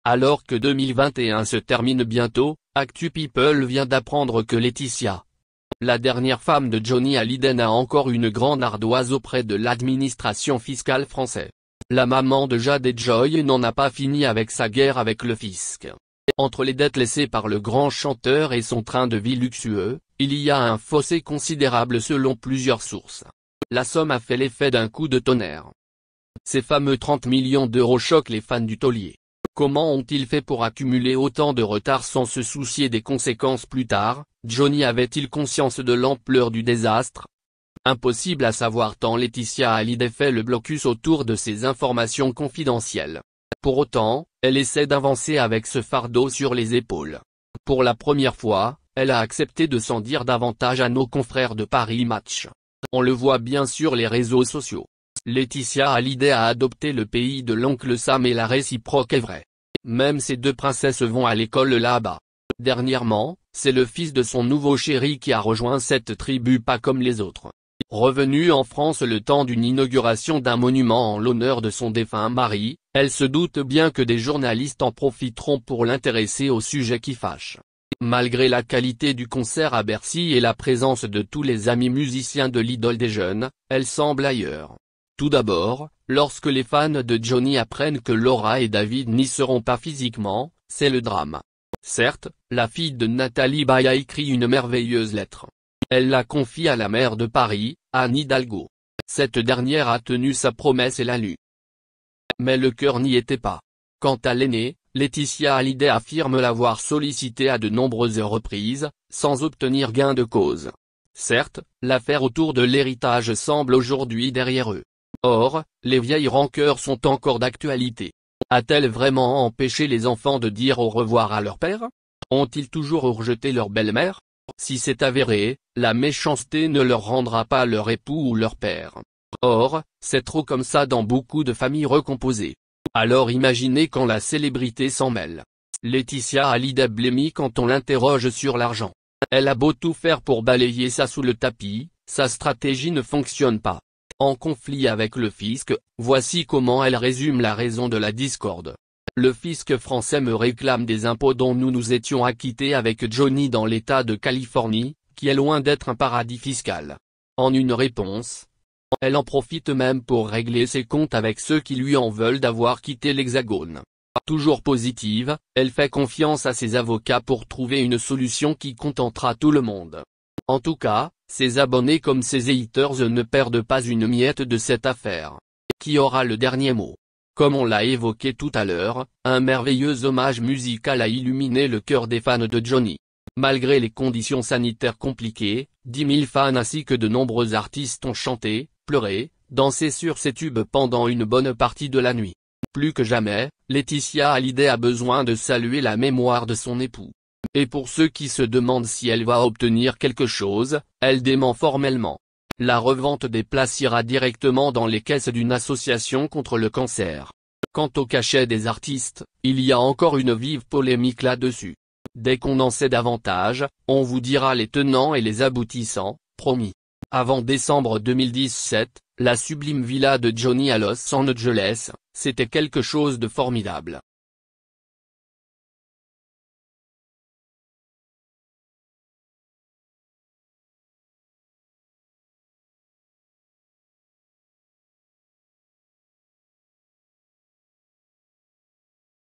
Alors que 2021 se termine bientôt, Actu People vient d'apprendre que Laetitia, la dernière femme de Johnny Hallyday, a encore une grande ardoise auprès de l'administration fiscale française. La maman de Jade et Joy n'en a pas fini avec sa guerre avec le fisc. Entre les dettes laissées par le grand chanteur et son train de vie luxueux, il y a un fossé considérable selon plusieurs sources. La somme a fait l'effet d'un coup de tonnerre. Ces fameux 30 millions d'euros choquent les fans du taulier. Comment ont-ils fait pour accumuler autant de retard sans se soucier des conséquences plus tard? Johnny avait-il conscience de l'ampleur du désastre? Impossible à savoir tant Laetitia Hallyday fait le blocus autour de ces informations confidentielles. Pour autant, elle essaie d'avancer avec ce fardeau sur les épaules. Pour la première fois, elle a accepté de s'en dire davantage à nos confrères de Paris Match. On le voit bien sur les réseaux sociaux. Laetitia Hallyday a adopté le pays de l'oncle Sam et la réciproque est vraie. Même ces deux princesses vont à l'école là-bas. Dernièrement, c'est le fils de son nouveau chéri qui a rejoint cette tribu pas comme les autres. Revenue en France le temps d'une inauguration d'un monument en l'honneur de son défunt mari, elle se doute bien que des journalistes en profiteront pour l'intéresser au sujet qui fâche. Malgré la qualité du concert à Bercy et la présence de tous les amis musiciens de l'idole des jeunes, elle semble ailleurs. Tout d'abord, lorsque les fans de Johnny apprennent que Laura et David n'y seront pas physiquement, c'est le drame. Certes, la fille de Nathalie Baye a écrit une merveilleuse lettre. Elle la confie à la maire de Paris, Anne Hidalgo. Cette dernière a tenu sa promesse et l'a lue. Mais le cœur n'y était pas. Quant à l'aînée, Laetitia Hallyday affirme l'avoir sollicité à de nombreuses reprises, sans obtenir gain de cause. Certes, l'affaire autour de l'héritage semble aujourd'hui derrière eux. Or, les vieilles rancœurs sont encore d'actualité. A-t-elle vraiment empêché les enfants de dire au revoir à leur père? Ont-ils toujours rejeté leur belle-mère? Si c'est avéré, la méchanceté ne leur rendra pas leur époux ou leur père. Or, c'est trop comme ça dans beaucoup de familles recomposées. Alors imaginez quand la célébrité s'en mêle. Laetitia Hallyday blêmit quand on l'interroge sur l'argent. Elle a beau tout faire pour balayer ça sous le tapis, sa stratégie ne fonctionne pas. En conflit avec le fisc, voici comment elle résume la raison de la discorde. Le fisc français me réclame des impôts dont nous nous étions acquittés avec Johnny dans l'État de Californie, qui est loin d'être un paradis fiscal. En une réponse, elle en profite même pour régler ses comptes avec ceux qui lui en veulent d'avoir quitté l'Hexagone. Toujours positive, elle fait confiance à ses avocats pour trouver une solution qui contentera tout le monde. En tout cas, ses abonnés comme ses haters ne perdent pas une miette de cette affaire. Qui aura le dernier mot? Comme on l'a évoqué tout à l'heure, un merveilleux hommage musical a illuminé le cœur des fans de Johnny. Malgré les conditions sanitaires compliquées, 10 000 fans ainsi que de nombreux artistes ont chanté, pleuré, dansé sur ces tubes pendant une bonne partie de la nuit. Plus que jamais, Laetitia Hallyday a besoin de saluer la mémoire de son époux. Et pour ceux qui se demandent si elle va obtenir quelque chose, elle dément formellement. La revente des places ira directement dans les caisses d'une association contre le cancer. Quant au cachet des artistes, il y a encore une vive polémique là-dessus. Dès qu'on en sait davantage, on vous dira les tenants et les aboutissants, promis. Avant décembre 2017, la sublime villa de Johnny à Los Angeles, c'était quelque chose de formidable.